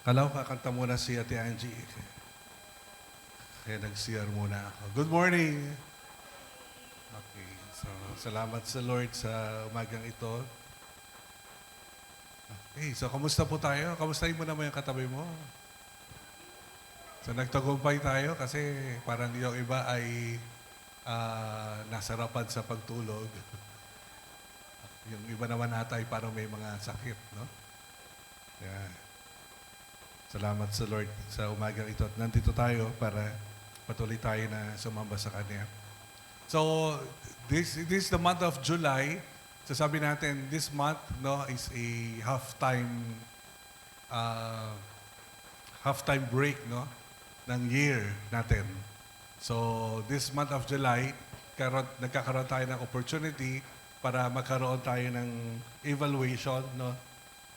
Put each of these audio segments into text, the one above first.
Kala ko kakanta muna si Ate Angie. Kaya nag-CR muna ako. Good morning! Okay, so salamat sa Lord sa umagang ito. Okay, so kamusta po tayo? Kamustahin mo naman yung katabi mo? So nagtagumpay tayo kasi parang yung iba ay nasarapan sa pagtulog. Yung iba naman ata ay parang may mga sakit, no? Yeah. Salamat sa Lord sa umagang ito. At nandito tayo para patuloy tayo na sumamba sa Kanya. So, this is the month of July. So sabi natin, this month no, is a uh, halftime break no, ng year natin. So, this month of July, nagkakaroon tayo ng opportunity para magkaroon tayo ng evaluation no,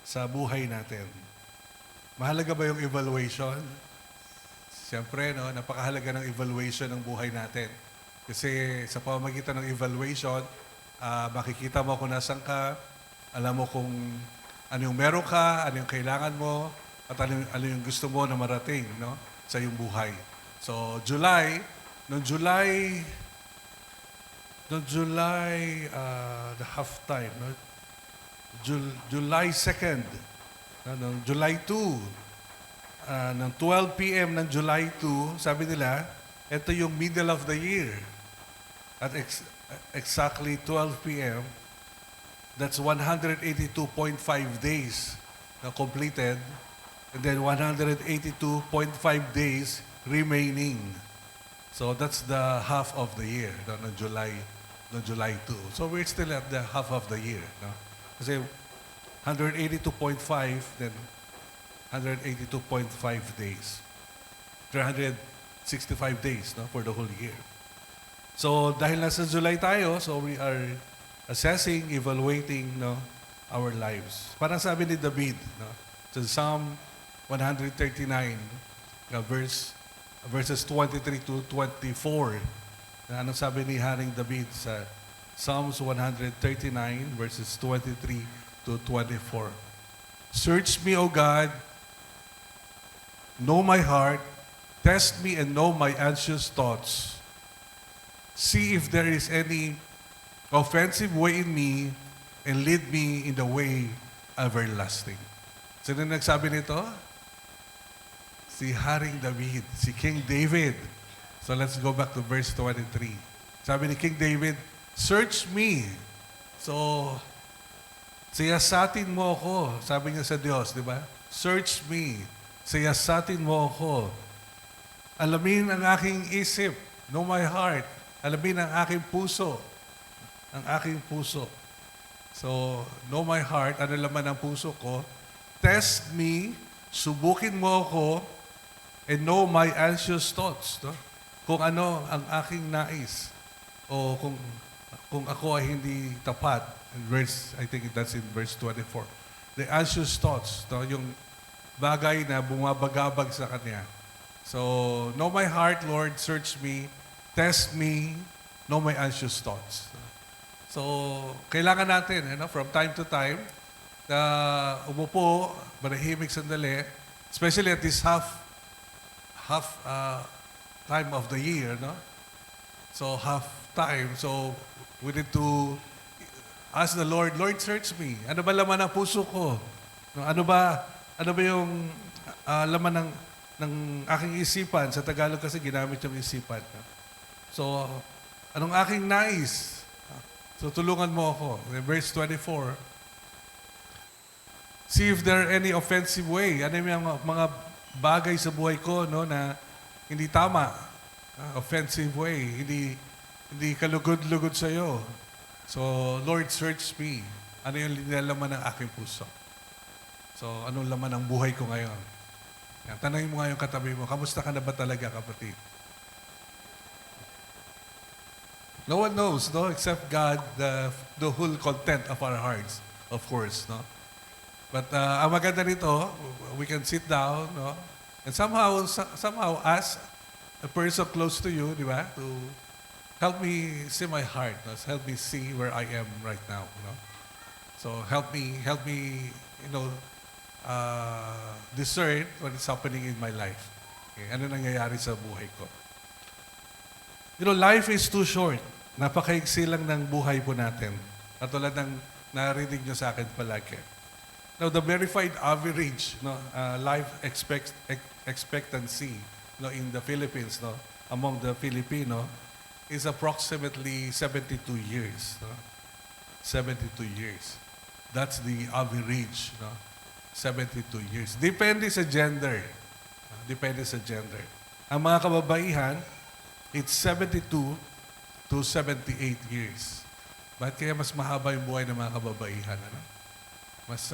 sa buhay natin. Mahalaga ba yung evaluation? Siyempre, no, napakahalaga ng evaluation ng buhay natin. Kasi sa pamamagitan ng evaluation, makikita mo kung nasan ka, alam mo kung ano yung meron ka, ano yung kailangan mo, at ano yung gusto mo na marating no, sa iyong buhay. So, noong July, the halftime, no? July 2nd, noong July 2, ng 12 p.m. ng July 2, sabi nila, ito yung middle of the year. At exactly 12 p.m., that's 182.5 days na completed, and then 182.5 days remaining. So that's the half of the year, no July 2. So we're still at the half of the year, no? Kasi 182.5, then 182.5 days. 365 days no, for the whole year. So dahil nasa July tayo, so we are assessing, evaluating no, our lives. Parang sabi ni David, no, sa Psalm 139, verses 23 to 24. Anong sabi ni Haring David sa Psalms 139, verses 23 to 24? Search me, O God, know my heart, test me and know my anxious thoughts. See if there is any offensive way in me and lead me in the way everlasting. Sino nagsabi nito? Si Haring David, si King David. So let's go back to verse 23. Sabi ni King David, search me. So, siyasatin mo ako. Sabi niya sa Diyos, di ba? Search me. Siyasatin mo ako. Alamin ang aking isip. Know my heart. Alamin ang aking puso. Ang aking puso. So, know my heart. Ano laman ang puso ko? Test me. Subukin mo ako. And know my anxious thoughts. No? Kung ano ang aking nais. O kung ako ay hindi tapat. I think that's in verse 24. The anxious thoughts. No? Yung bagay na bumabagabag sa Kanya. So, know my heart, Lord, search me, test me, know my anxious thoughts. So, kailangan natin, from time to time, umupo, manahimik sandali, especially at this half time of the year, no? So, half time. So, we need to ask the Lord, Lord, search me. Ano ba laman ng puso ko? Ano ba yung laman ng aking isipan? Sa Tagalog kasi ginamit yung isipan. So, anong aking nais? So, tulungan mo ako. Verse 24. See if there are any offensive way. Ano yung mga bagay sa buhay ko no, na hindi tama. Offensive way. Hindi kalugod-lugod sa'yo. So, Lord, search me. Ano yung laman ng aking puso? So, anong laman ng buhay ko ngayon? Yan, tanongin mo nga yung katabi mo, kamusta ka na ba talaga, kapatid? No one knows, no, except God, the whole content of our hearts, of course, no? But ang maganda nito, we can sit down, no? And somehow ask a person close to you, di ba? To help me see my heart, no? Help me see where I am right now, no? So help me, discern what is happening in my life. Okay, ano nangyayari sa buhay ko. You know, life is too short. Napakaiksi lang ng buhay po natin. Katulad ng narinig nyo sa akin palagi. Now, the verified average life expectancy in the Philippines, among the Filipino, is approximately 72 years. 72 years. That's the average. 72 years. Depende sa gender. Depende sa gender. Ang mga kababaihan, it's 72 to 78 years. Bakit kaya mas mahaba yung buhay ng mga kababaihan? Ano? Mas,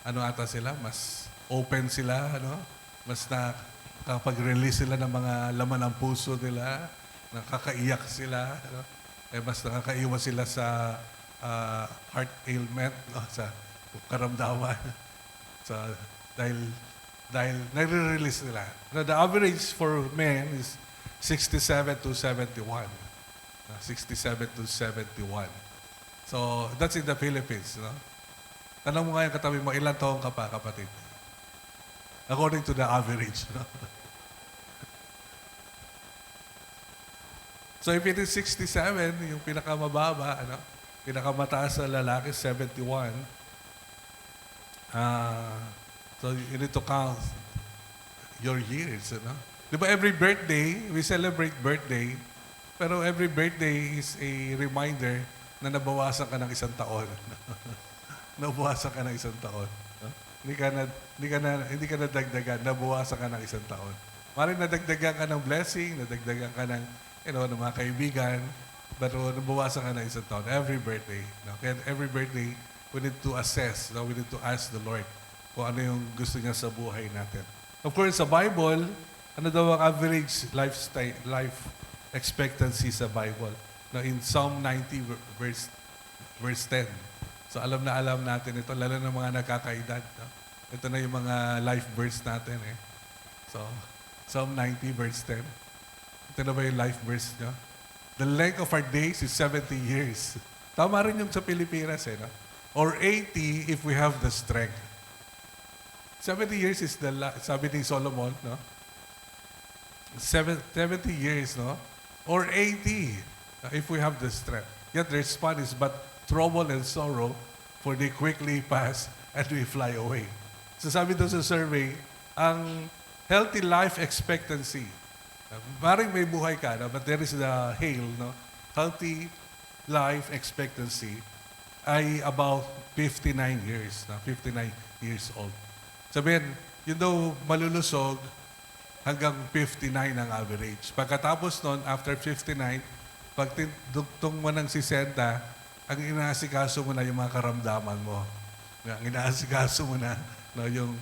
ata sila? Mas open sila? Ano? Mas nakakapag-release sila ng mga laman ng puso nila? Nakakaiyak sila? Ano? Mas nakakaiwas sila sa heart ailment, sa karamdaman. Dahil nare-release nila. Now, the average for men is 67 to 71. 67 to 71. So, that's in the Philippines. Tanong mo ngayon katabi mo, ilan taong ka pa, kapatid? According to the average. So, if it is 67, yung pinakamababa, pinakamataas sa lalaki, 71. So, you need to count your years. Di ba every birthday, we celebrate birthday, pero every birthday is a reminder na nabawasan ka ng isang taon. Nabawasan ka ng isang taon. Hindi ka na dagdagan, nabawasan ka ng isang taon. Maring nadagdagan ka ng blessing, nadagdagan ka ng, ng mga kaibigan, pero nabawasan ka ng isang taon. Every birthday. Kaya every birthday, we need to assess, we need to ask the Lord kung ano yung gusto niya sa buhay natin. Of course, sa Bible, ano daw ang average life expectancy sa Bible? In Psalm 90 verse 10. So alam natin ito, lalo ng mga nakakaedad. Ito na yung mga life verse natin. So, Psalm 90 verse 10. Ito na ba yung life verse nyo? The length of our days is 70 years. Tama rin yung sa Pilipinas. Or 80 if we have the strength. 70 years is sabi ni Solomon, 70 years, or 80, if we have the strength. Yet their span is but trouble and sorrow, for they quickly pass and we fly away. So sabi doon sa survey, ang healthy life expectancy, maring may buhay ka, but there is the healthy life expectancy ay about 59 years, 59 years old. Sabihin, yun daw malulusog hanggang 59 ang average. Pagkatapos nun, after 59, pag dugtong mo ng 60, ang inaasikaso mo na yung mga karamdaman mo. Ang inaasikaso mo na yung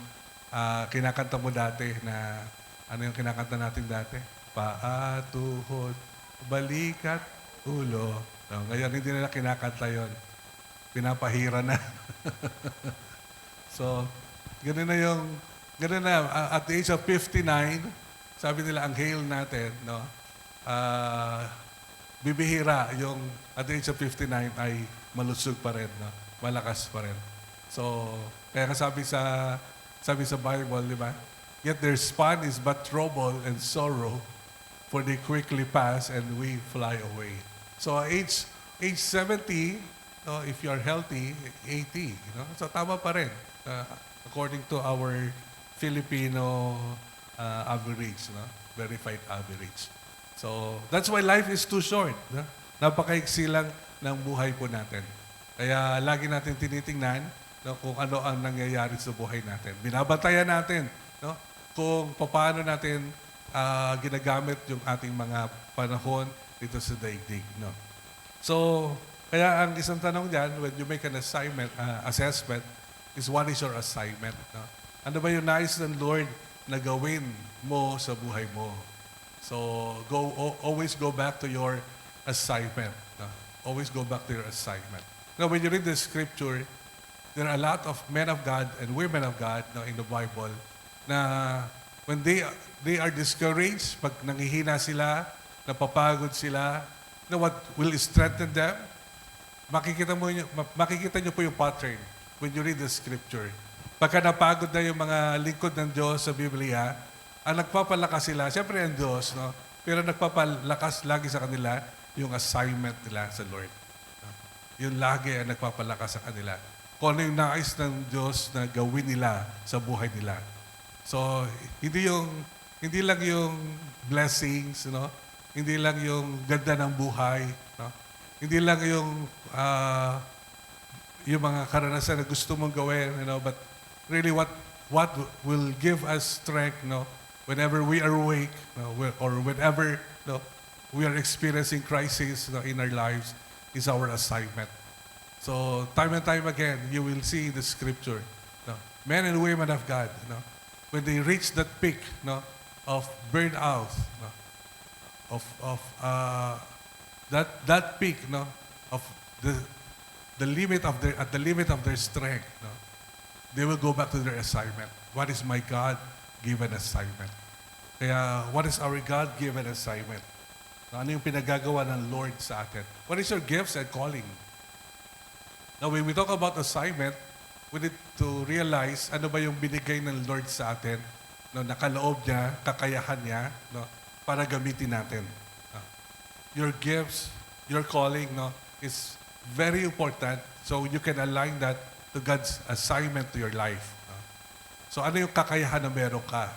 kinakanta mo dati na, ano yung kinakanta natin dati? Paa, tuhod, balikat, ulo. Ngayon, hindi nila kinakanta yon. Pinapahira na. So, ganun na, at the age of 59, sabi nila, ang hail natin, bibihira yung at the age of 59 ay malusog pa rin, malakas pa rin. So, kaya sabi sa Bible, di ba? Yet their span is but trouble and sorrow, for they quickly pass and we fly away. So, age 70, if you are healthy, 80. So, tama pa rin. According to our Filipino average, verified average. So, that's why life is too short. Napakaiksi lang ng buhay po natin. Kaya lagi natin tinitingnan kung ano ang nangyayari sa buhay natin. Binabantayan natin kung paano natin ginagamit yung ating mga panahon dito sa daigdig. So, kaya ang isang tanong dyan, when you make an assessment, is what is your assignment? Ano ba yung nais ng Lord na gawin mo sa buhay mo? So, always go back to your assignment. Always go back to your assignment. Now, when you read the scripture, there are a lot of men of God and women of God in the Bible na when they are discouraged, pag nangihina sila, napapagod sila, what will strengthen them? Makikita nyo po yung pattern when you read the scripture. Pagka napagod na yung mga lingkod ng Diyos sa Biblia, ang nagpapalakas sila, siyempre ang Diyos, no? Pero nagpapalakas lagi sa kanila yung assignment nila sa Lord. No? Yun lagi ang nagpapalakas sa kanila. Kung ano yung nais ng Diyos na gawin nila sa buhay nila. So, hindi lang yung blessings, no? Hindi lang yung ganda ng buhay, no? Hindi lang yung mga karanasan na gusto mong gawin, but really what will give us strength, whenever we are awake, or whenever we are experiencing crisis in our lives, is our assignment. So time and time again, you will see in the scripture, men and women of God, when they reach that peak, of burnout, of that peak, of the limit of their strength, they will go back to their assignment. What is my God-given assignment? Kaya, what is our God-given assignment? Ano yung pinagagawa ng Lord sa atin? What is your gifts and calling? Now, when we talk about assignment, we need to realize ano ba yung binigay ng Lord sa atin, nakaloob niya, kakayahan niya, para gamitin natin. Your gifts, your calling, is very important, so you can align that to God's assignment to your life. So ano yung kakayahan na meron ka?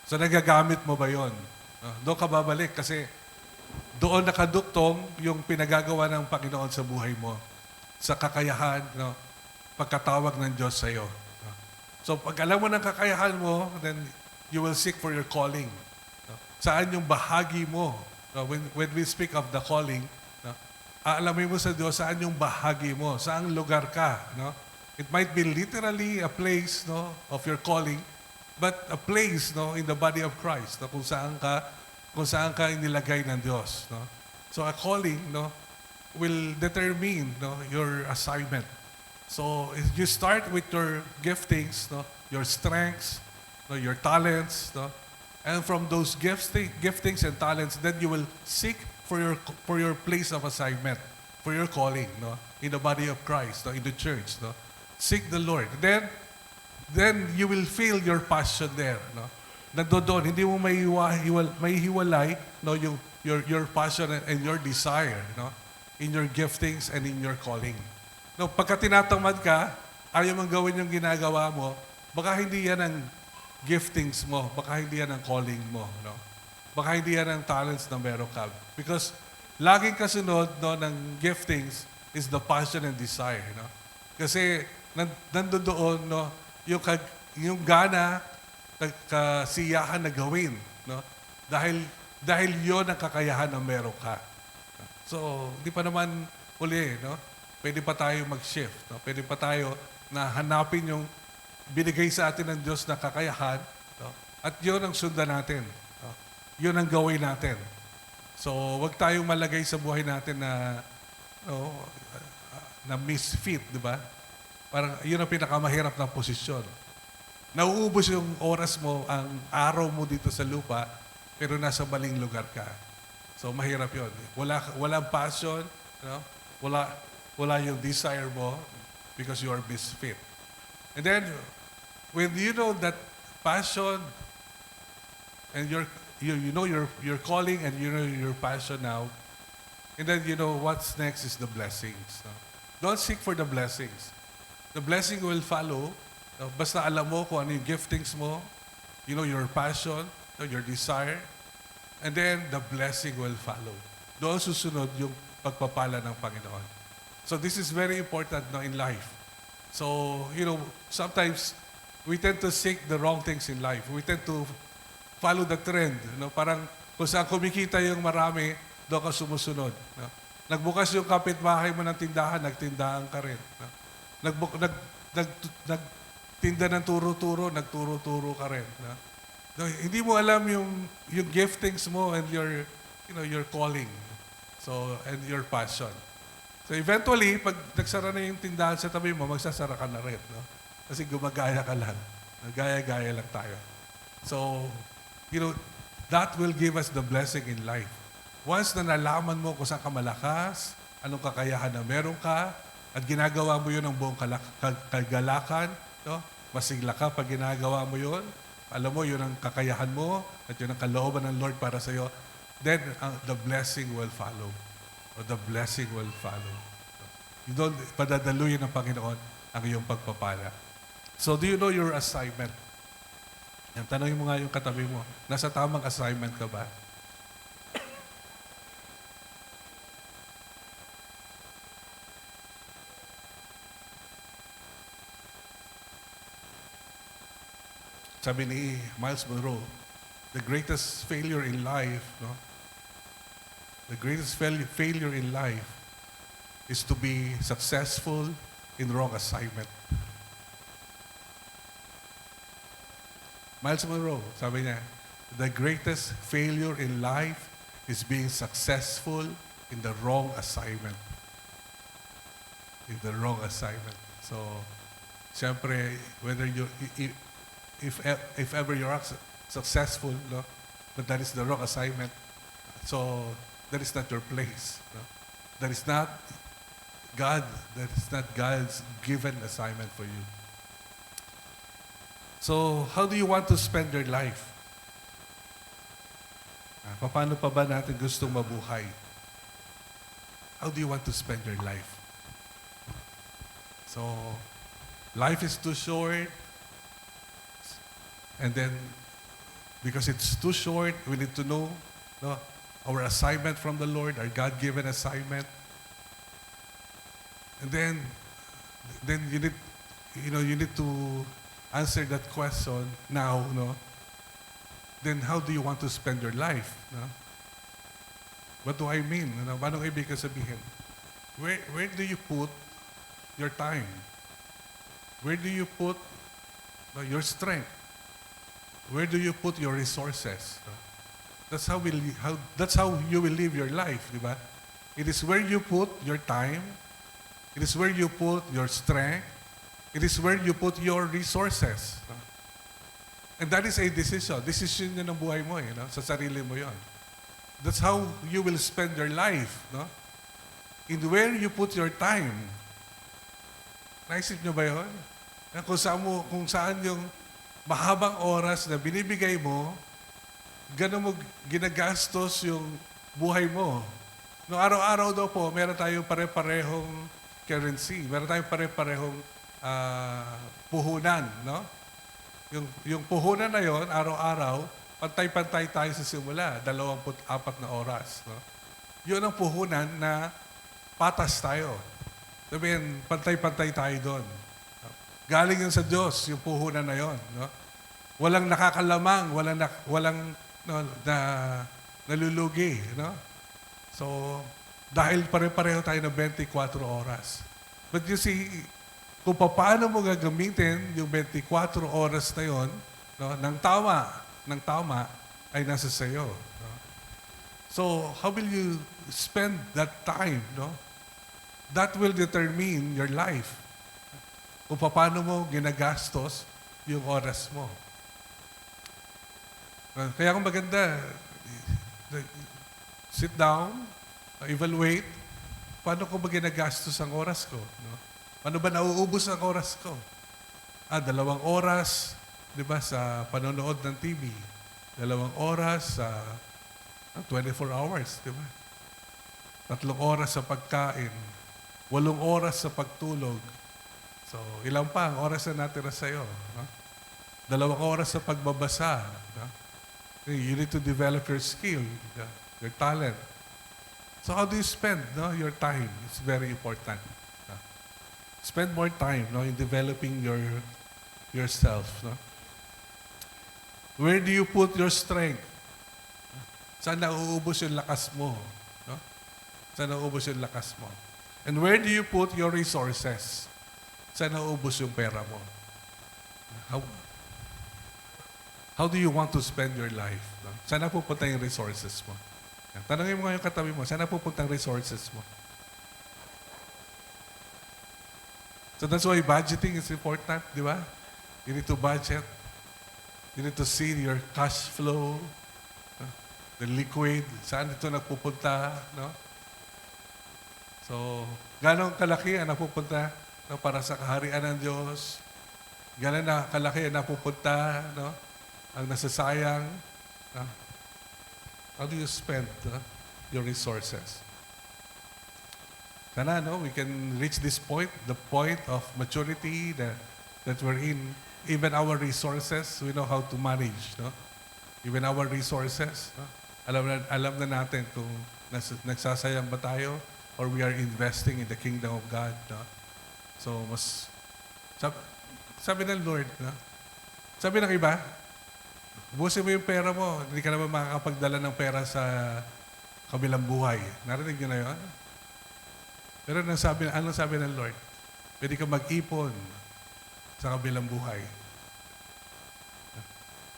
So nagagamit mo ba yun? Doon ka babalik kasi doon nakaduktong yung pinagagawa ng Panginoon sa buhay mo. Sa kakayahan, pagkatawag ng Diyos sa iyo. So pag alam mo ng kakayahan mo, then you will seek for your calling. Saan yung bahagi mo? When we speak of the calling, aalamin mo sa Diyos saan yung bahagi mo, saan lugar ka. It might be literally a place of your calling, but a place in the body of Christ, kung saan ka inilagay ng Diyos. So a calling will determine your assignment. So if you start with your giftings, your strengths, your talents, and from those giftings and talents, then you will seek for your place of assignment, for your calling, in the body of Christ, in the church, Seek the Lord. Then you will feel your passion there, Nandoon, hindi mo mahihiwalay, your passion and your desire, in your giftings and in your calling. Pagka tinatamad ka, ayaw mong gawin yung ginagawa mo, baka hindi yan ang giftings mo, baka hindi yan ang calling mo, Baka hindi yan ang talents na meron ka. Because laging kasunod ng giftings is the passion and desire. Kasi nandoon yung gana, kasiyahan na gawin. Dahil yon ang kakayahan na meron ka. So, di pa naman uli, pwede pa tayo mag-shift. Pwede pa tayo na hanapin yung binigay sa atin ng Diyos na kakayahan. At yon ang sundan natin. Yun ang gawin natin. So, wag tayong malagay sa buhay natin na misfit, di ba? Parang yun ang pinakamahirap na posisyon. Nauubos yung oras mo, ang araw mo dito sa lupa, pero nasa maling lugar ka. So, mahirap yun. Walang passion, wala yung desire mo because you are misfit. And then, when you know that passion and you know your calling and you know your passion now, and then what's next is the blessings. Don't seek for the blessings. The blessing will follow. Basta alam mo kung ano yung giftings mo, your passion, your desire, and then the blessing will follow. Doon susunod yung pagpapala ng Panginoon. So this is very important in life. So, sometimes we tend to seek the wrong things in life. We tend to follow the trend. Parang kung saan kumikita yung marami, doon ka sumusunod. Nagbukas yung kapitbahay mo ng tindahan, nagtindahan ka rin. Nagtinda ng turo-turo, nagturo-turo ka rin. Hindi mo alam yung giftings mo and your calling. So, and your passion. So eventually, pag nagsara na yung tindahan sa tabi mo, magsasara ka na rin. Kasi gumagaya ka lang. Nagaya-gaya lang tayo. So, that will give us the blessing in life. Once na nalaman mo kung saan ka malakas, anong kakayahan na meron ka, at ginagawa mo yun ng buong kagalakan, masigla ka pag ginagawa mo yun, alam mo, yun ang kakayahan mo at yun ang kalooban ng Lord para sa'yo, then the blessing will follow. Or the blessing will follow. You don't, padadaluyin ng Panginoon ang iyong pagpapala. So, do you know your assignment? Yan, tanongin mo nga yung katabi mo, nasa tamang assignment ka ba? Sabi ni Miles Monroe, the greatest failure in life, no? The greatest failure in life is to be successful in wrong assignment. Miles Monroe, sabi niya, the greatest failure in life is being successful in the wrong assignment. In the wrong assignment. So, siyempre, whether you, if ever you're successful, no, but that is the wrong assignment, so that is not your place. No? That is not God's given assignment for you. So, how do you want to spend your life? Paano pa ba natin gustong mabuhay? How do you want to spend your life? So, life is too short, and then, because it's too short, we need to know, no, our assignment from the Lord, our God-given assignment. And then you need to answer that question now, no? Then how do you want to spend your life? No? What do I mean? No? Anong ibig sabihin? Where do you put your time? Where do you put your strength? Where do you put your resources? No? That's how you will live your life, di ba? It is where you put your time. It is where you put your strength. It is where you put your resources. No? And that is a decision. Decision yun ng buhay mo, no? Sa sarili mo yun. That's how you will spend your life, no? In where you put your time. Naisip nyo ba yun? Kung saan yung mahabang oras na binibigay mo, gano'n mo ginagastos yung buhay mo. No, araw-araw daw po, meron tayong pare-parehong currency. Meron tayong pare-parehong puhunan, no? Yung puhunan na yon, araw-araw, pantay-pantay tayo sa simula, 24 na oras, no? Yun ang puhunan na patas tayo. Sabihin, pantay-pantay tayo doon. Galing yun sa Diyos, yung puhunan na yon, no? Walang nakakalamang, walang nalulugi, no? So, dahil pare-pareho tayo ng 24 oras. But you see, kung paano mo gagamitin yung 24 oras na yon, no, ng tama, ay nasa sayo. No? So, how will you spend that time, no? That will determine your life. Kung paano mo ginagastos yung oras mo. Kaya kung maganda, sit down, evaluate, paano ko ba ginagastos ang oras ko? No? Paano ba nauubos ang oras ko? 2 oras, di ba, sa panonood ng TV. 2 oras sa 24 hours, di ba? 3 oras sa pagkain. 8 oras sa pagtulog. So, ilan pa ang oras na natira sa'yo? No? 2 oras sa pagbabasa. No? You need to develop your skill, your talent. So how do you spend your time? It's very important. Spend more time in developing yourself. No? Where do you put your strength? Saan nauubos yung lakas mo? No? Saan nauubos yung lakas mo? And where do you put your resources? Saan nauubos yung pera mo? How do you want to spend your life? No? Saan napupunta yung resources mo? Tanongin mo nga yung katabi mo, saan napupunta ang resources mo? So that's why budgeting is important, di ba? You need to budget. You need to see your cash flow, the liquid, saan ito nagpupunta, no? So, ganong kalaki ang napupunta para sa kaharian ng Diyos, Gano'n na kalaki ang napupunta, no? Ang nasasayang. No? How do you spend your resources? Sana, no, we can reach this point, the point of maturity that we're in. Even our resources, we know how to manage, no? Even our resources, no? Alam na natin kung nagsasayang ba tayo or we are investing in the kingdom of God, no? So, sabi ng Lord, no? Sabi ng iba, busin mo yung pera mo, hindi ka naman makakapagdala ng pera sa kabilang buhay. Narinig niyo na yun? Pero anong sabi ng Lord? Pwede ka mag-ipon sa kabilang buhay.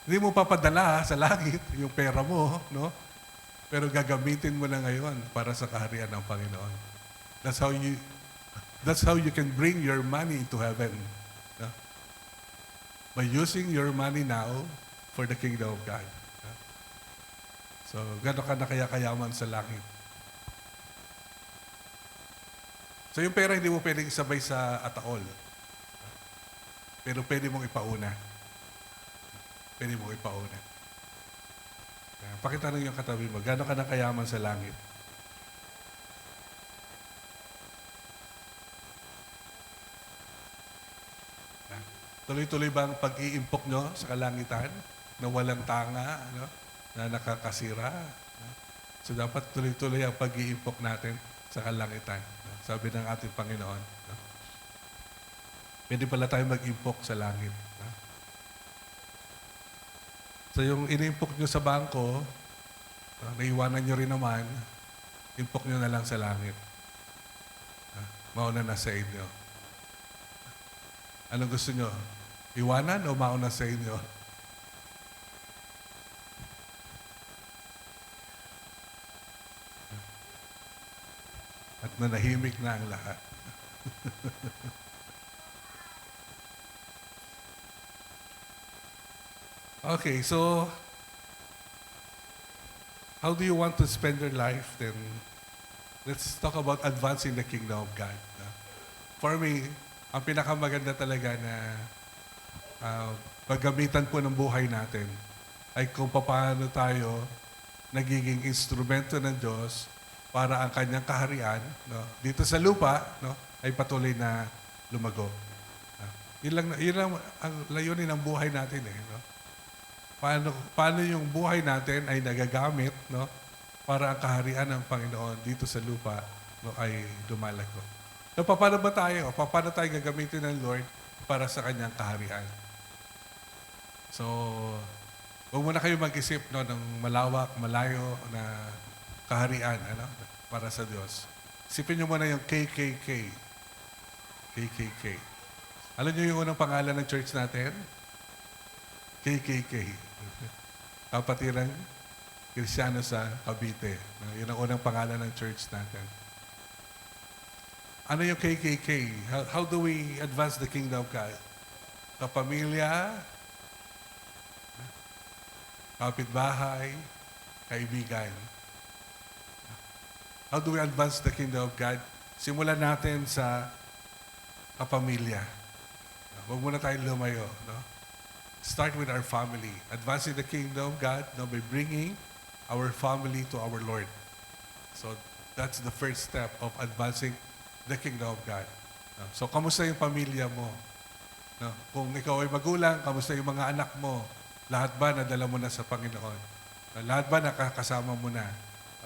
Hindi mo papadala sa langit yung pera mo, no? Pero gagamitin mo na ngayon para sa kaharian ng Panginoon. That's how you can bring your money into heaven. No? By using your money now for the kingdom of God. No? So, gano'n ka na kaya kayaman sa langit? So yung pera hindi mo pwedeng isabay sa ataol. Pero pwede mong ipauna. Pwede mong ipauna. Pakita nyo yung katabi mo, gano'n ka na kayaman sa langit? Tuloy-tuloy ba ang pag-iimpok nyo sa kalangitan na walang tanga, no? Na nakakasira? No? So dapat tuloy-tuloy ang pag-iimpok natin sa kalangitan. No? Sabi ng ating Panginoon. No? Pwede pala tayo mag-impok sa langit. No? So yung inimpok nyo sa bangko, no? Naiwanan nyo rin naman, impok nyo na lang sa langit. No? Mauna na sa inyo. Anong gusto nyo? Iwanan o mauna sa inyo? At nanahimik na ang lahat. Okay, so how do you want to spend your life? Then let's talk about advancing the kingdom of God. For me, ang pinakamaganda talaga na paggamitan po ng buhay natin ay kung paano tayo nagiging instrumento ng Diyos para ang kanyang kaharian, no, dito sa lupa, no, ay patuloy na lumago. Yun lang ang layunin ng buhay natin. No? Paano yung buhay natin ay nagagamit, no, para ang kaharian ng Panginoon dito sa lupa, no, ay lumalago. So, paano ba tayo? Paano tayo gagamitin ng Lord para sa kanyang kaharian? So, huwag muna kayo mag-isip, no, ng malawak, malayo na kaharian, ano, para sa Diyos. Isipin nyo muna yung KKK. KKK. Alam nyo yung unang pangalan ng church natin? KKK. Kapatiran Kristiyano sa Cavite. Yun ang unang pangalan ng church natin. Ano yung KKK? How do we advance the kingdom of God? Kapamilya, kapitbahay, kaibigan. How do we advance the kingdom of God? Simulan natin sa kapamilya. Huwag muna tayong lumayo. No? Start with our family. Advancing the kingdom of God, no, by bringing our family to our Lord. So that's the first step of advancing the kingdom of God. No? So kamusta yung pamilya mo? No? Kung ikaw ay magulang, kamusta yung mga anak mo? Lahat ba nadala mo na sa Panginoon? Lahat ba nakakasama mo na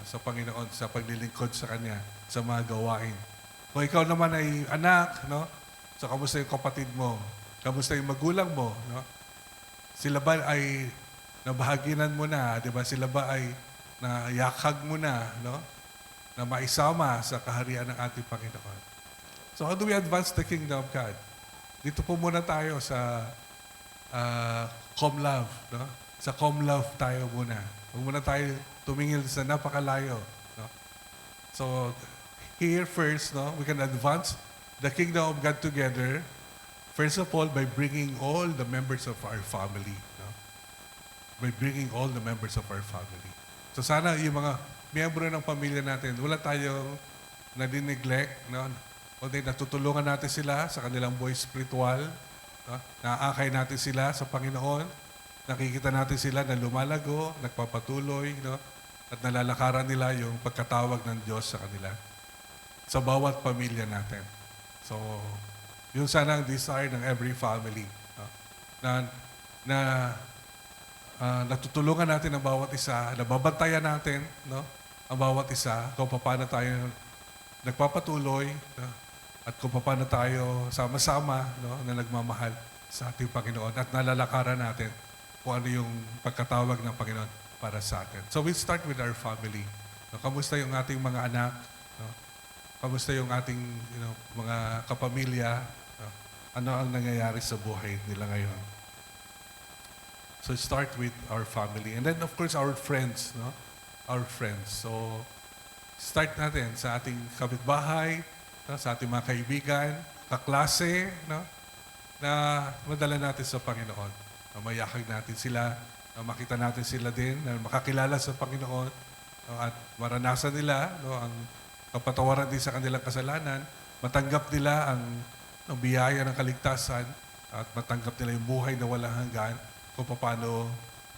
sa Panginoon sa paglilingkod sa Kanya, sa mga gawain? Kung ikaw naman ay anak, no? So kamusta yung kapatid mo? Kamusta yung magulang mo? No? Sila ba ay nabahaginan mo na? Di ba? Sila ba ay nayakag mo na? No? Na maisama sa kaharian ng ating Panginoon. So how do we advance the kingdom of God? Dito po muna tayo sa ComLove. No? Sa ComLove tayo muna. Huwag muna tayo tumingil sa napakalayo. No? So here first, no, we can advance the kingdom of God together. First of all, by bringing all the members of our family. No? By bringing all the members of our family. So sana yung mga miyembro ng pamilya natin, wala tayong nadineglect, no? Kundi natutulungan natin sila sa kanilang buhay spiritual, No? Naaakay natin sila sa Panginoon. Nakikita natin sila na lumalago, nagpapatuloy, no? At nalalakaran nila yung pagkatawag ng Diyos sa kanila. Sa bawat pamilya natin. So, yun sana ang desire ng every family. No? Na natutulungan natin ang bawat isa, nababantayan natin, no? Ang bawat isa, kung paano tayo nagpapatuloy, no? At kung paano tayo sama-sama, no? Na nagmamahal sa ating Panginoon at nalalakaran natin kung ano yung pagkatawag ng Panginoon para sa atin. So we start with our family. No? Kamusta yung ating mga anak? No? Kamusta yung ating mga kapamilya? No? Ano ang nangyayari sa buhay nila ngayon? So start with our family. And then of course our friends. No? Our friends. So start natin sa ating kapitbahay, no? Sa ating mga kaibigan, kaklase, no? Na madala natin sa Panginoon. Mayakag natin sila, makita natin sila din, na makakilala sa Panginoon, no, at maranasan nila, no, ang kapatawaran din sa kanilang kasalanan, matanggap nila ang biyaya ng kaligtasan, at matanggap nila yung buhay na walang hanggan, kung paano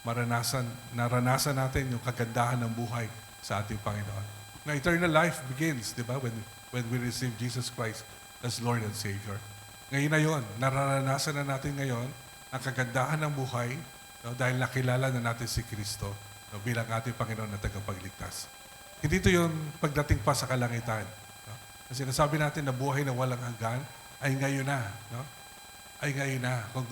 naranasan natin yung kagandahan ng buhay sa ating Panginoon. Na eternal life begins, di ba, when we receive Jesus Christ as Lord and Savior. Ngayon na yun, nararanasan na natin ngayon ang kagandahan ng buhay, no, dahil nakilala na natin si Kristo, no, bilang ating Panginoon na tagapagligtas. Hindi ito yung pagdating pa sa kalangitan. No? Kasi nasabi natin na buhay na walang hanggan ay ngayon na. No? Ay ngayon na. Kung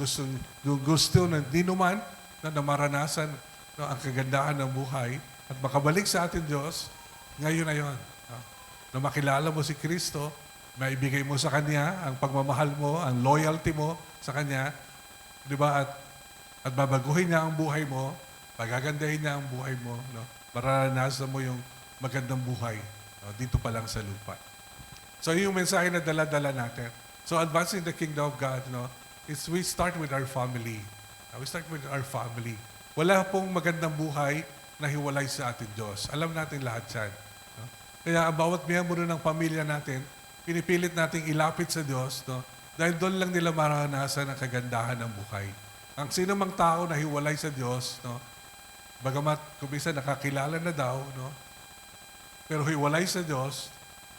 gusto na di naman na maranasan, no, ang kagandahan ng buhay at makabalik sa ating Diyos, ngayon na yun. No? Na makilala mo si Kristo, maibigay mo sa Kanya ang pagmamahal mo, ang loyalty mo sa Kanya, di ba? At babaguhin niya ang buhay mo, pagagandahin niya ang buhay mo, no? Mararanasan mo yung magandang buhay, no? Dito pa lang sa lupa. So yung mensahe na dala-dala natin. So advancing the kingdom of God, no, is we start with our family. We start with our family. Wala pong magandang buhay na hiwalay sa ating Diyos. Alam natin lahat yan. No? Kaya ang bawat miyembro ng pamilya natin, pinipilit nating ilapit sa Diyos, no? Dahil doon lang nila maranasan ang kagandahan ng buhay. Ang sino mang tao na hiwalay sa Diyos, no, bagamat kumisa nakakilala na daw, no, pero hiwalay sa Diyos,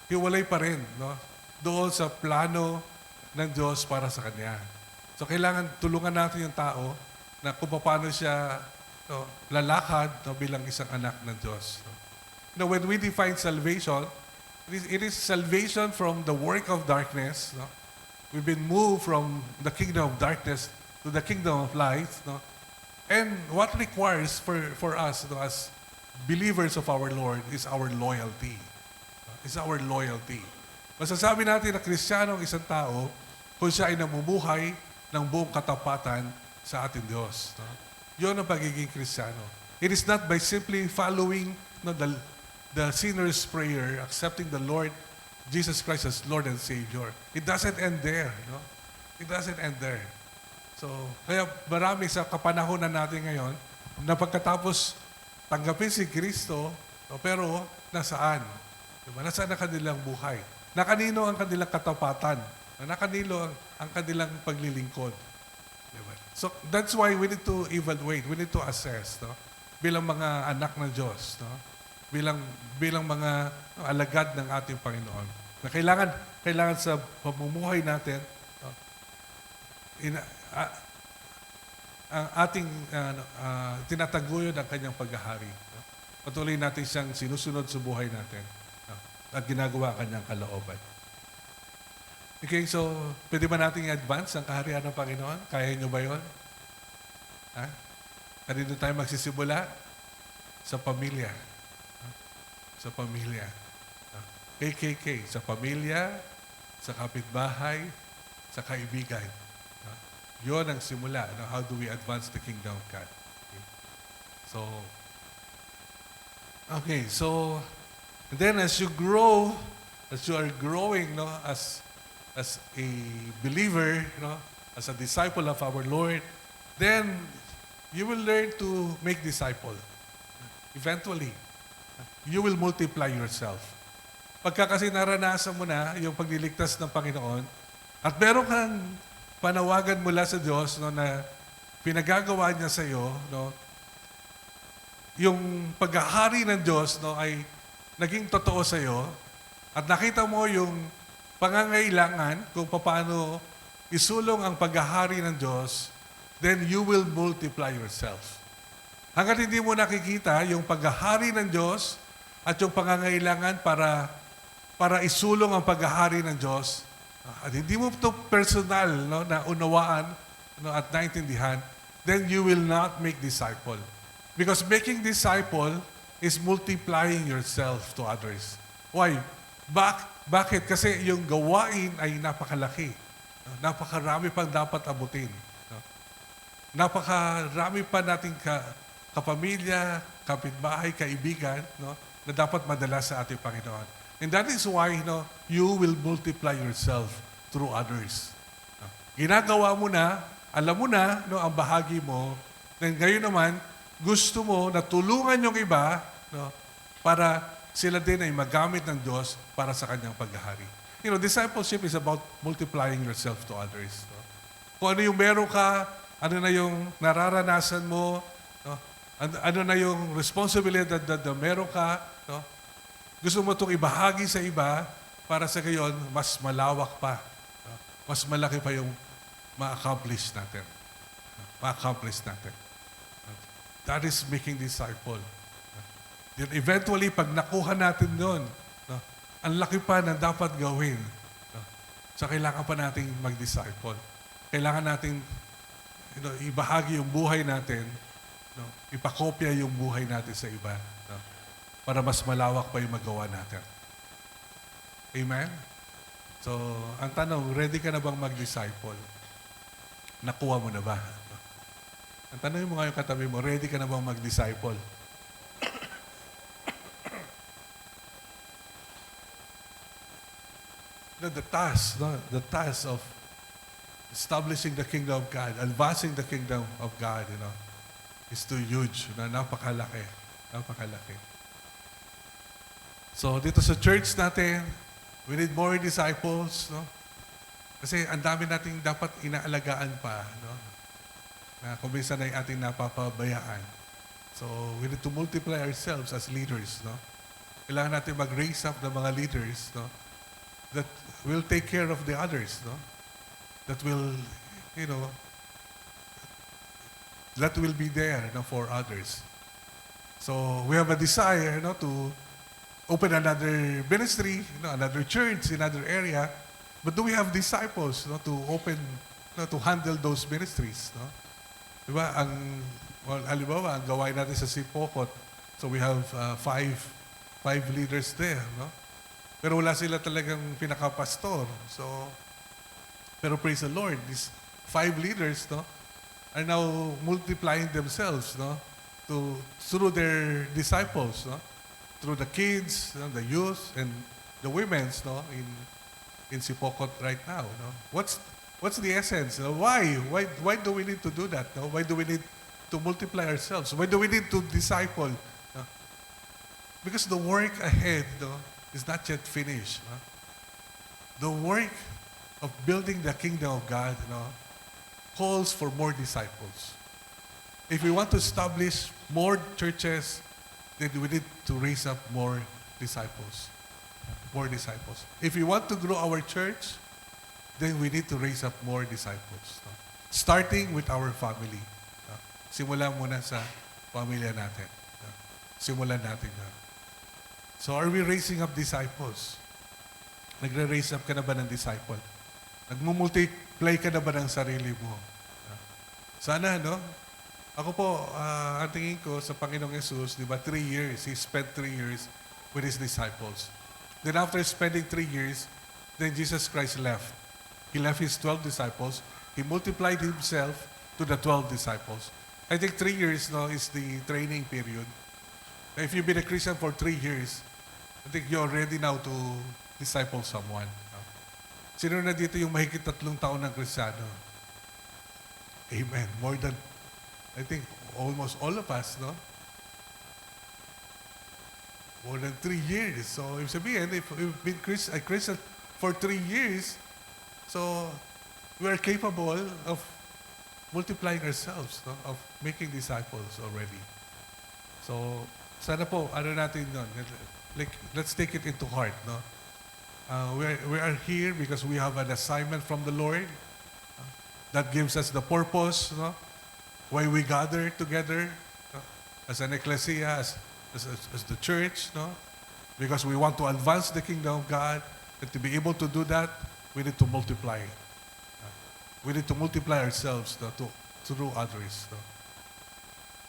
hiwalay pa rin, no, doon sa plano ng Diyos para sa Kanya. So kailangan tulungan natin yung tao na kung paano siya, no, lalakad, no, bilang isang anak ng Diyos. No. Now, when we define salvation, it is salvation from the work of darkness, no. We've been moved from the kingdom of darkness to the kingdom of light. No? And what requires for us, no, as believers of our Lord is our loyalty. Is our loyalty. Masasabi natin na Kristiyano ang isang tao kung siya ay namumuhay ng buong katapatan sa ating Diyos. No? Yun ang pagiging Kristiyano. It is not by simply following, no, the sinner's prayer, accepting the Lord Jesus Christ as Lord and Savior. It doesn't end there. No? It doesn't end there. So, kaya marami sa kapanahonan natin ngayon na pagkatapos tanggapin si Kristo, no, pero nasaan? Diba? Nasaan ang kanilang buhay? Nakanino ang kanilang katapatan? Nakanino ang kanilang paglilingkod? Diba? So, that's why we need to evaluate, we need to assess, no? Bilang mga anak ng Diyos, no? bilang mga alagad ng ating Panginoon. Na kailangan sa pamumuhay natin, no, ang ating tinataguyod ang kanyang paghahari. No? Patuloy natin siyang sinusunod sa buhay natin, no? At ginagawa ang kanyang kalooban. Okay, so pwede ba natin i-advance ang kaharian ng Panginoon? Kaya niyo ba yun? Ha? Kanino tayo magsisimula? Sa pamilya. Sa pamilya. KKK, sa pamilya, sa kapitbahay, sa kaibigan. Yun ang simula. How do we advance the kingdom of God? Okay, so, and then as you grow, as you are growing, no, as a believer, no, as a disciple of our Lord, then you will learn to make disciples. Eventually, you will multiply yourself. Pagka kasi naranasan mo na yung pagliligtas ng Panginoon, at meron kang panawagan mula sa Diyos, no, na pinagagawa niya sa iyo, no, yung paghahari ng Diyos, no, ay naging totoo sa iyo at nakita mo yung pangangailangan kung paano isulong ang paghahari ng Diyos, then you will multiply yourself. Hanggat hindi mo nakikita yung paghahari ng Diyos at yung pangangailangan para isulong ang paghahari ng Diyos, at hindi mo ito personal, no, na unawaan, no, at naintindihan, then you will not make disciple. Because making disciple is multiplying yourself to others. Why? Bakit? Kasi yung gawain ay napakalaki. Napakarami pang dapat abutin. Napakarami pa nating kapamilya, kapitbahay, kaibigan, no, na dapat madala sa ating Panginoon. And that is why, no, you will multiply yourself through others. Ginagawa mo na, alam mo na, no, ang bahagi mo, then ngayon naman, gusto mo na tulungan yung iba, no, para sila din ay magamit ng Diyos para sa kanyang paghahari. You know, discipleship is about multiplying yourself to others. No? Kung ano yung meron ka, ano na yung nararanasan mo, no? Ano na yung responsibility na meron ka, no? Gusto mo itong ibahagi sa iba para sa gayon, mas malawak pa. No? Mas malaki pa yung ma-accomplish natin. Ma-accomplish natin. That is making disciple. Then eventually, pag nakuha natin doon, no, ang laki pa na dapat gawin. No? So kailangan pa nating mag-disciple. Kailangan nating ibahagi yung buhay natin, no? Ipakopya yung buhay natin sa iba, no? Para mas malawak pa yung magawa natin. Amen? So, ang tanong, ready ka na bang mag-disciple? Nakuha mo na ba? No? Ang tanong mo ngayon katabi mo, ready ka na bang mag-disciple? The task of establishing the kingdom of God, advancing the kingdom of God, is too huge. Napakalaki. Napakalaki. So, dito sa church natin, we need more disciples, no? Kasi ang dami nating dapat inaalagaan pa, no? Na kung minsan ay ating napapabayaan. So, we need to multiply ourselves as leaders, no? Kailangan natin mag-raise up ng mga leaders, no? That will take care of the others, no? That will, that will be there, no, for others. So we have a desire, to open another ministry, another church in another area. But do we have disciples, to open, to handle those ministries, no? Diba? Halimbawa, ang gawain natin sa Sipokot, so we have five leaders there, no? Pero wala sila talagang pinaka-pastor. So, pero praise the Lord, these 5 leaders, no, are now multiplying themselves, no, through their disciples, no, through the kids, the youth, and the women's, no, in Sipokot right now, no. What's the essence? Why do we need to do that? No? Why do we need to multiply ourselves? Why do we need to disciple? No? Because the work ahead, no, is not yet finished. No? The work of building the kingdom of God, calls for more disciples. If we want to establish more churches, then we need to raise up more disciples. More disciples. If we want to grow our church, then we need to raise up more disciples. No? Starting with our family. No? Simulan muna sa pamilya natin. No? Simulan natin. No? So are we raising up disciples? Nagre-raise up ka na ba ng disciple? Nagmumultiply ka na ba ng sarili mo? Sana, no? Ako po, ang tingin ko sa Panginoong Jesus, di ba, 3 years. He spent 3 years with His disciples. Then after spending 3 years, then Jesus Christ left. He left His 12 disciples. He multiplied Himself to the 12 disciples. I think 3 years, no, is the training period. If you've been a Christian for 3 years, I think you're ready now to disciple someone. Sino na dito yung mahigit 3 taon ng Kristiyano? Amen. More than, I think, almost all of us, no? More than 3 years. So, if sabihin, if we've been a Christian for 3 years, so we are capable of multiplying ourselves, no? Of making disciples already. So, sana po, ano natin yun, like, let's take it into heart, no? We are here because we have an assignment from the Lord that gives us the purpose, no? Why we gather together, no? As an ecclesia, as the church, no? Because we want to advance the kingdom of God, and to be able to do that, we need to multiply. We need to multiply ourselves, no, through others. No?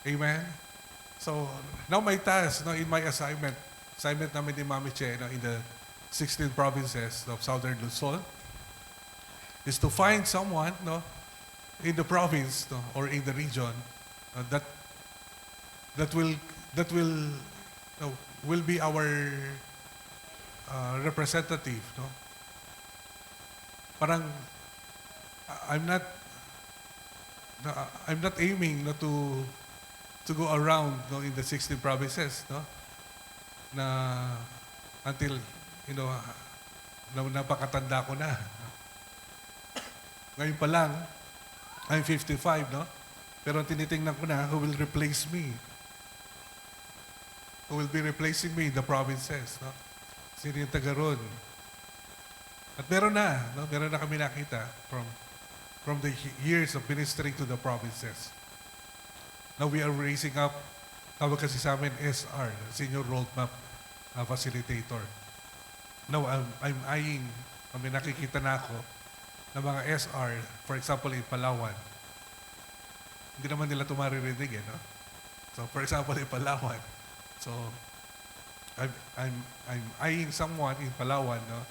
Amen? So, now my task, no, in my assignment namin ni Mami Che, no, in the 16 provinces of Southern Luzon, is to find someone, no, in the province, no, or in the region, that will be our representative, no. Parang I'm not aiming, no, to go around, no, in the 16 provinces, no, na until, napakatanda ko na. Ngayon pa lang, I'm 55, no? Pero tinitingnan ko na, who will replace me? Who will be replacing me in the provinces, no? Sino yung taga ron? At meron na, no? Meron na kami nakita from the years of ministering to the provinces. Now we are raising up, tawag kasi sa amin, SR, Senior Roadmap Facilitator. Now I'm eyeing, may nakikita na ako, ng mga SR, for example, in Palawan. Hindi naman nila ito maririnig, no? So, for example, in Palawan. So, I'm eyeing someone in Palawan, no,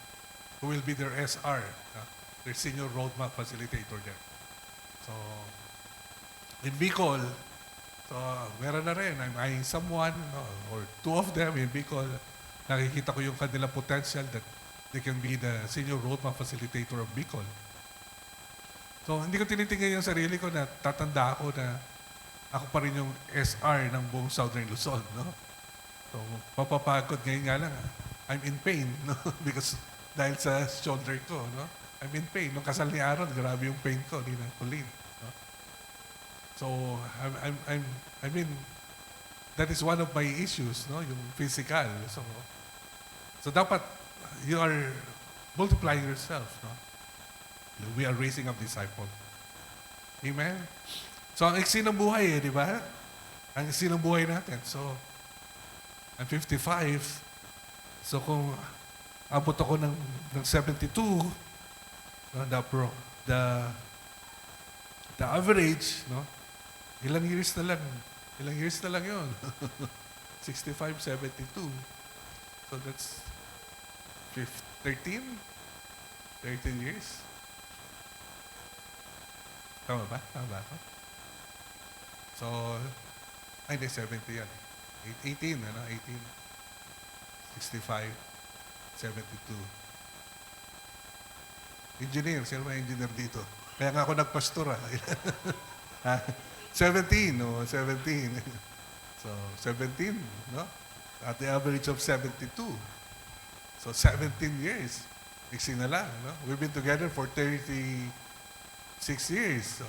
who will be their SR, no, their Senior Roadmap Facilitator there. So, in Bicol, so, meron na rin. I'm eyeing someone, no, or two of them in Bicol. Nakikita ko yung kanilang potential that they can be the Senior Roadmap Facilitator of Bicol. So, hindi ko tinitingnan yung sarili ko na tatanda ako na ako pa rin yung SR ng buong Southern Luzon, no? So, papapagod ngayon nga lang. I'm in pain, no? Because dahil sa shoulder ko, no? I'm in pain. Nung kasal ni Aaron, grabe yung pain ko, di na kulin. No? So, I mean, that is one of my issues, no? Yung physical. So dapat you are multiplying yourself, no? We are raising up disciples. Amen? So, ang iksi ng buhay, di ba? Ang iksi ng buhay natin. So, I'm 55. So, kung abot ako ng 72, no, the average, no? Ilang years na lang yun. 65, 72. So, that's 13 years. Tama ba ako? So, ay, hindi, 70 yan. 18, ano? 18. 65, 72. Engineer, sino ba engineer dito? Kaya nga ako nagpastor, ha? 17, no? 17. So, 17, no? At the average of 72. So, 17 years. Iksi na lang, no? We've been together for 36 years. So,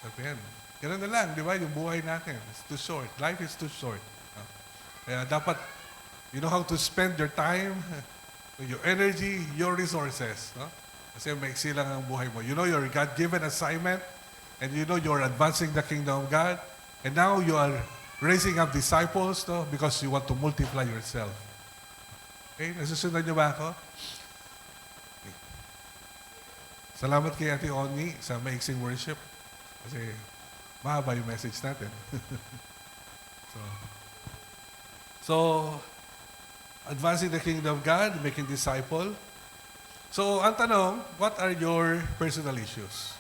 sabi yan. Ganun na lang, di ba? Yung buhay natin. It's too short. Life is too short. No? Kaya dapat, you know how to spend your time, your energy, your resources. No? Kasi maiksi lang ang buhay mo. You know your God-given assignment, and you know you're advancing the kingdom of God, and now you are raising up disciples, no? Because you want to multiply yourself. Okay? Nasusunod niyo ba ako? Okay. Salamat kay Ate Oni sa maiksing worship. Kasi mahaba yung message natin. So, advancing the kingdom of God, making disciple. So, ang tanong, what are your personal issues?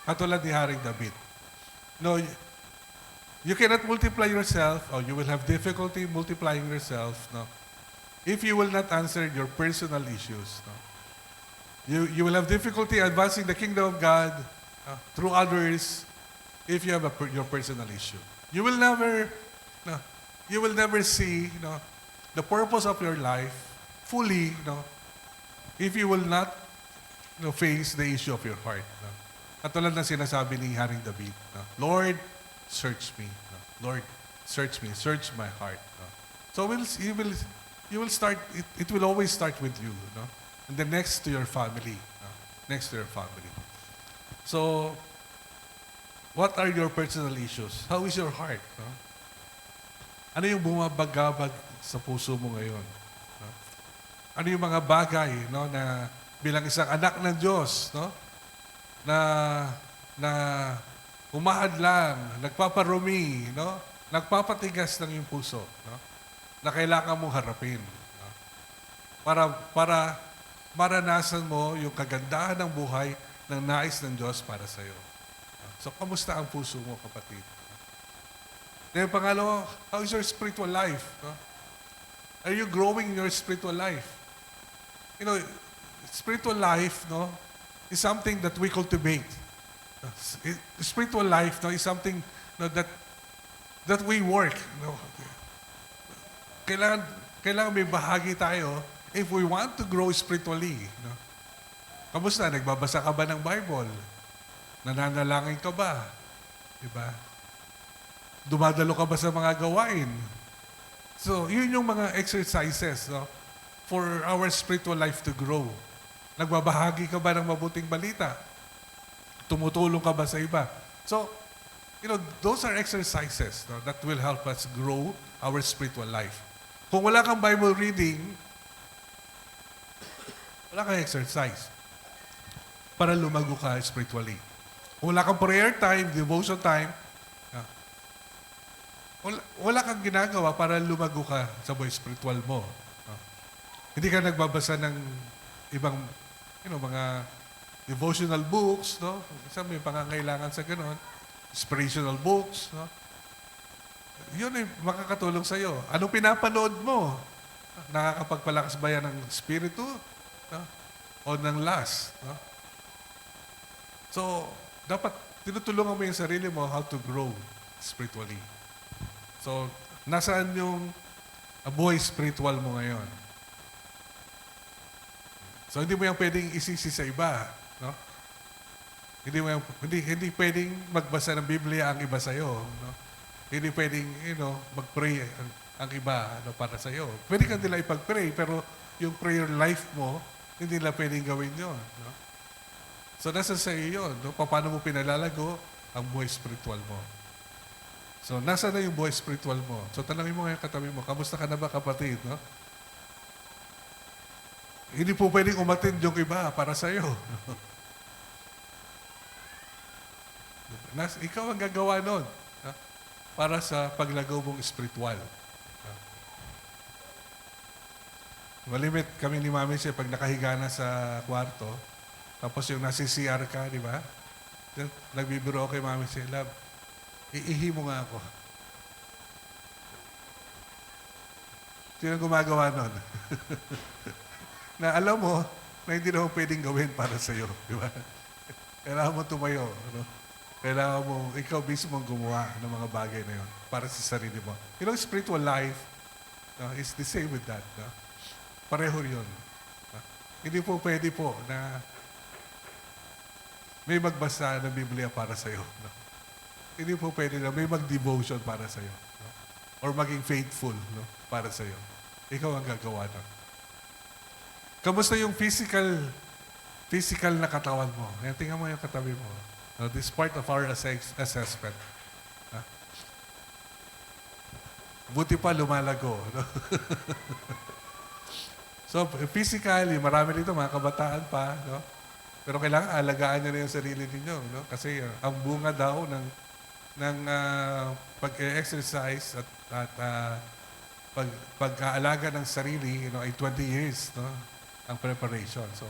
Katulad ni Haring David. No, you cannot multiply yourself, or you will have difficulty multiplying yourself, no, if you will not answer your personal issues. No? You will have difficulty advancing the kingdom of God through others if you have your personal issue. You will never see, the purpose of your life fully, if you will not face the issue of your heart. No? Katulad ng sinasabi ni Haring David, no? Lord, search me. No? Lord, search me. Search my heart. No? So you will start, it will always start with you. No? And then next to your family. No? Next to your family. So, what are your personal issues? How is your heart? No? Ano yung bumabagabag sa puso mo ngayon? No? Ano yung mga bagay, no, na bilang isang anak ng Diyos, no, na humahadlang, nagpaparumi, no, nagpapatigas ng iyong puso, no, na kailangan mong harapin, no, para maranasan mo yung kagandahan ng buhay ng nais ng Diyos para sa iyo. So, kamusta ang puso mo, kapatid? Then, pangalawa, how is your spiritual life? No? Are you growing in your spiritual life? You know, spiritual life, no, is something that we cultivate. Spiritual life, no, is something, no, that we work. No? Kailangan may bahagi tayo if we want to grow spiritually. No? Kamusta? Nagbabasa ka ba ng Bible? Nananalangin ka ba? Diba? Dumadalo ka ba sa mga gawain? So, yun yung mga exercises, no, for our spiritual life to grow. Nagbabahagi ka ba ng mabuting balita? Tumutulong ka ba sa iba? So, you know, those are exercises, no, that will help us grow our spiritual life. Kung wala kang Bible reading, wala kang exercise para lumago ka spiritually. Kung wala kang prayer time, devotion time, wala kang ginagawa para lumago ka sa buhay spiritual mo. Hindi ka nagbabasa ng ibang, you know, mga devotional books, no? Kasi may pangangailangan sa gano'n. Inspirational books, no? Yun ay makakatulong sa iyo. Anong pinapanood mo? Nakakapagpalakas ba yan ng spirito? No? O ng lust? No? So, dapat tinutulungan mo yung sarili mo how to grow spiritually. So, nasaan yung buhay spiritual mo ngayon? So, hindi mo yung pwedeng isisi sa iba. No? Hindi pwedeng magbasa ng Biblia ang iba sa'yo. No? Hindi pwedeng, you know, mag-pray ang iba, ano, para sa'yo. Pwede ka nila ipag-pray, pero yung prayer life mo, hindi nila pwedeng gawin yun. No? So, nasa sa iyo yun. No? Paano mo pinalalago ang buhay spiritual mo? So, nasa na yung buhay spiritual mo? So, tanongin mo ngayon katabi mo, kamusta ka na ba, kapatid? No? Hindi po pwedeng umatin yung iba para sa iyo. Ikaw ang gagawa nun, no? Para sa paglagaw mong spiritual. No? Malimit kami ni Mami siya pag nakahiga na sa kwarto, tapos yung nasi CR ka, di ba? Nagbibiro kay Mami siya, love, iihi mo nga ako. Sino gumagawa nun? Na alam mo, na hindi naman pwedeng gawin para sa'yo. Di ba? Kailangan mo tumayo. Ano? Kailangan mo, ikaw mismo gumawa ng mga bagay na yun para sa sarili mo. You know, spiritual life is the same with that. No? Pareho yun. Hindi po pwede po na may magbasa ng Biblia para sa'yo. No? Hindi po pwede na may mag-devotion para sa'yo. No? Or maging faithful, no, para sa'yo. Ikaw ang gagawa nun. Kamusta yung physical na katawan mo? Yan, tingnan mo yung katabi mo. No, this part of our assessment. Buti pa lumalago. No? So, physically, marami dito, mga kabataan pa. No? Pero kailangan alagaan nyo na yung sarili ninyo. No? Kasi ang bunga daw ng pag-exercise at pag-aalaga ng sarili, you know, ay 20 years. No? Ang preparation. So,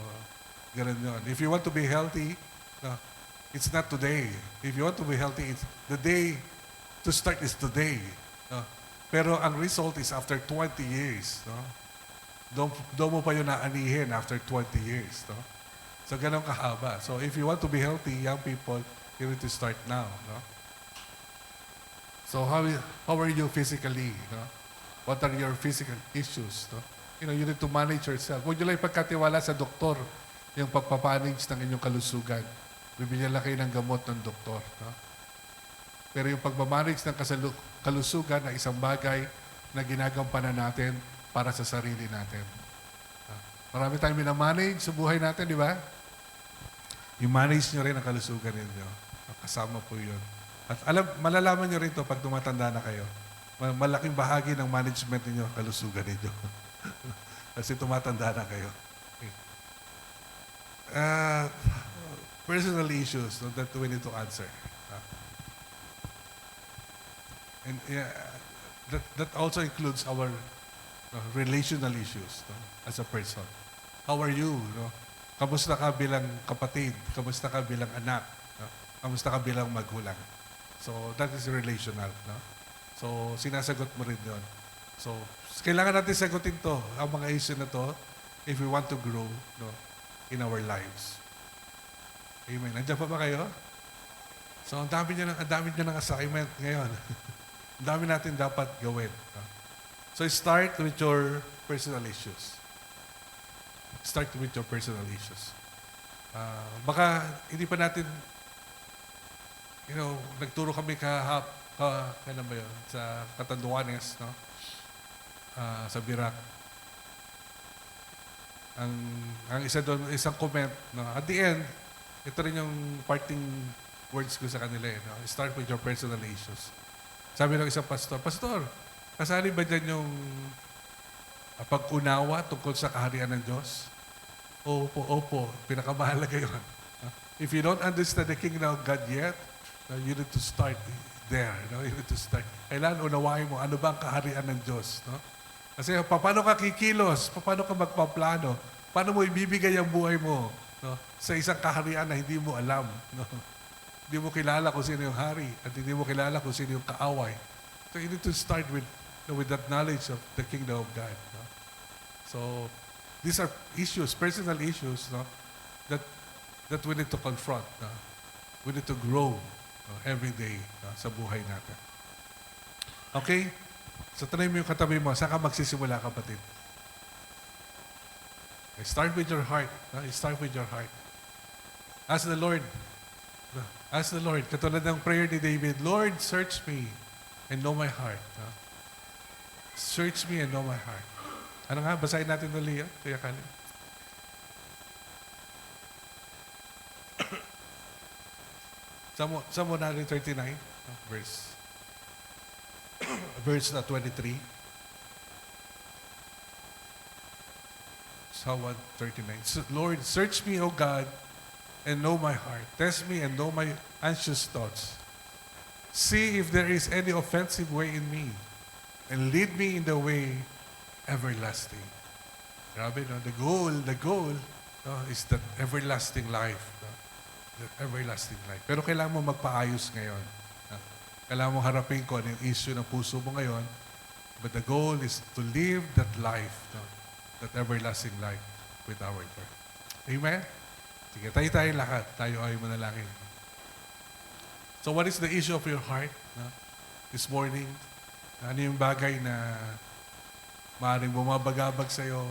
ganun yun. If you want to be healthy, no, it's not today. If you want to be healthy, it's the day to start is today. No? Pero ang result is after 20 years. No? Doon mo pa yun naanihin after 20 years. No? So, ganun kahaba. So, if you want to be healthy, young people, you need to start now. No? So, how are you physically? No? What are your physical issues? No? You know, you need to manage yourself. Huwag nyo lang ipagkatiwala sa doktor yung pagpapanage ng inyong kalusugan. Bibigyan lang kayo ng gamot ng doktor. No? Pero yung pagmamanage ng kalusugan na isang bagay na ginagampanan natin para sa sarili natin. Marami tayong minamanage sa buhay natin, di ba? I-manage nyo rin ang kalusugan ninyo. Kasama po yun. At malalaman nyo rin to pag tumatanda na kayo. Malaking bahagi ng management ninyo, kalusugan ninyo. Kasi tumatanda na kayo. Okay. Personal issues that we need to answer. And that also includes our relational issues as a person. How are you? Kamusta ka bilang kapatid? Kamusta ka bilang anak? Kamusta ka bilang magulang? So, that is relational. No? So, sinasagot mo rin yun. So, kailangan natin sagutin to, ang mga issue na to, if we want to grow in our lives. Amen. Nandiyan pa ba kayo? So, ang dami nyo ng assignment ngayon. Ang dami natin dapat gawin. No? So, start with your personal issues. Start with your personal issues. Baka hindi pa natin, nagturo kami kailan ba yun? Sa Catanduanes, no? Sa Birac. Ang isa doon, isang comment, no? At the end, ito rin yung parting words ko sa kanila. No? Start with your personal issues. Sabi ng isang pastor, kasali ba dyan yung pag-unawa tungkol sa kaharian ng Diyos? Opo. Pinakamahalaga yun. If you don't understand the kingdom of God yet, you need to start there. No? You need to start. Kailangan unawain mo, ano ba ang kaharian ng Diyos? No? Kasi paano ka kikilos? Paano ka magpaplano? Paano mo ibibigay ang buhay mo sa isang kaharian na hindi mo alam? No? Hindi mo kilala kung sino yung hari at hindi mo kilala kung sino yung kaaway. So you need to start with that knowledge of the kingdom of God. No? So these are issues, personal issues, that we need to confront. We need to grow every day sa buhay natin. Okay? So tanay mo yung katabi mo, saan ka magsisimula, kapatid? Start with your heart. Start with your heart. Ask the Lord. Ask the Lord. Katulad ng prayer ni David, Lord, search me and know my heart. Search me and know my heart. Ano nga? Basahin natin ulit yan, Kuya Kali. Psalm 139, verse 23. Psalm 139. Lord, search me, O God, and know my heart. Test me and know my anxious thoughts. See if there is any offensive way in me, and lead me in the way everlasting. Grabe, no? The goal is that everlasting life. That everlasting life. Pero kailangan mo magpaayos ngayon. Kailangan mo harapin ko ano yung issue ng puso mo ngayon. But the goal is to live that life, that everlasting life with our Lord. Amen? Sige, tayo lahat. Tayo ay manalangin. So what is the issue of your heart this morning? Ano yung bagay na maaaring bumabagabag sa'yo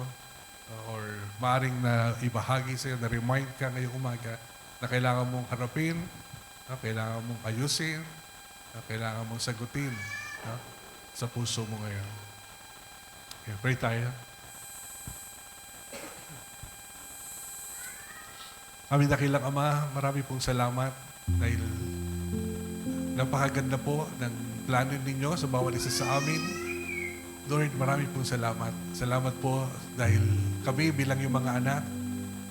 or maaaring na ibahagi sa'yo, na remind ka ngayong umaga na kailangan mong harapin, kailangan mong ayusin, kailangan mong sagutin sa puso mo ngayon. Okay, pray tayo. Aming dakilang Ama, marami pong salamat dahil napakaganda po ng plano ninyo sa bawat isa sa amin. Lord, marami pong salamat. Salamat po dahil kami bilang yung mga anak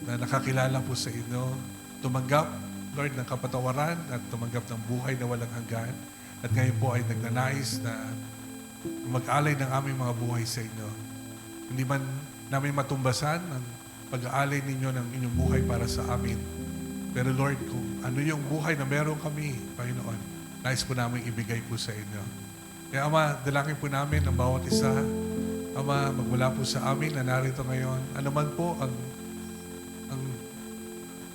na nakakilala po sa inyo, tumanggap, Lord, ng kapatawaran at tumanggap ng buhay na walang hanggan. At ngayon po ay nagnanais na mag-alay ng aming mga buhay sa inyo. Hindi man namin matumbasan ang pag-aalay ninyo ng inyong buhay para sa amin. Pero Lord, kung ano yung buhay na meron kami, Panginoon, nais po namin ibigay po sa inyo. Kaya Ama, dalangin po namin ang bawat isa. Ama, magmula po sa amin na narito ngayon. Ano man po ang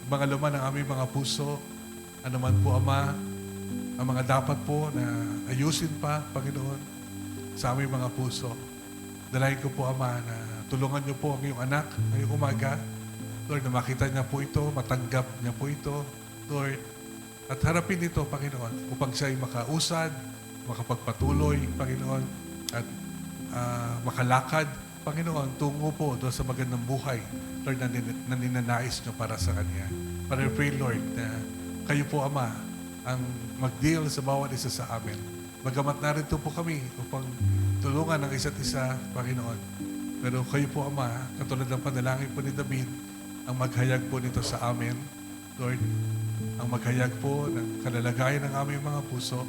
mga laman ng aming mga puso. Ano man po, Ama, ang mga dapat po na ayusin pa, Panginoon, sa aming mga puso. Dalayan ko po, Ama, na tulungan niyo po ang iyong anak ngayong umaga Lord, na makita niya po ito, matanggap niya po ito, Lord, at harapin ito, Panginoon, upang siya ay makausad, makapagpatuloy, Panginoon, at makalakad, Panginoon, tungo po doon sa magandang buhay, Lord, na ninanais niyo para sa Kanya. Para pray, Lord, na kayo po, Ama, ang mag-deal sa bawat isa sa amin. Bagamat narito po kami upang tulungan ang isa't isa, Panginoon. Pero kayo po, Ama, katulad ng panalangin po ni David, ang maghayag po nito sa amin, Lord, ang maghayag po ng kalalagayan ng aming mga puso.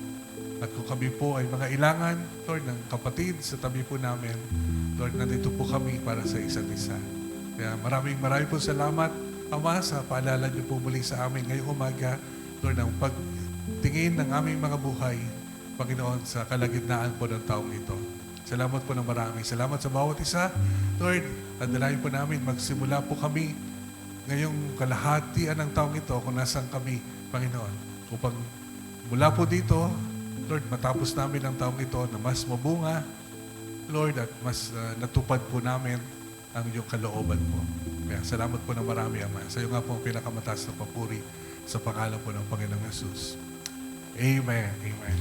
At kung kami po ay mga ilangan, Lord, ng kapatid sa tabi po namin, Lord, nandito po kami para sa isa't isa. Kaya maraming po salamat, Ama, sa paalala niyo po muli sa amin ngayong umaga, Lord, ang pagtingin ng aming mga buhay, Panginoon, sa kalagitnaan po ng taong ito. Salamat po ng marami. Salamat sa bawat isa, Lord, at dalayan po namin, magsimula po kami ngayong kalahatian ng taong ito kung nasaan kami, Panginoon, upang mula po dito, Lord, matapos namin ang taong ito na mas mabunga, Lord, at mas natupad po namin ang iyong kalooban po. Kaya salamat po ng marami, Ama. Sa iyo nga po ang pinakamataas na papuri sa pangalan po ng Panginoong Yesus. Amen. Amen.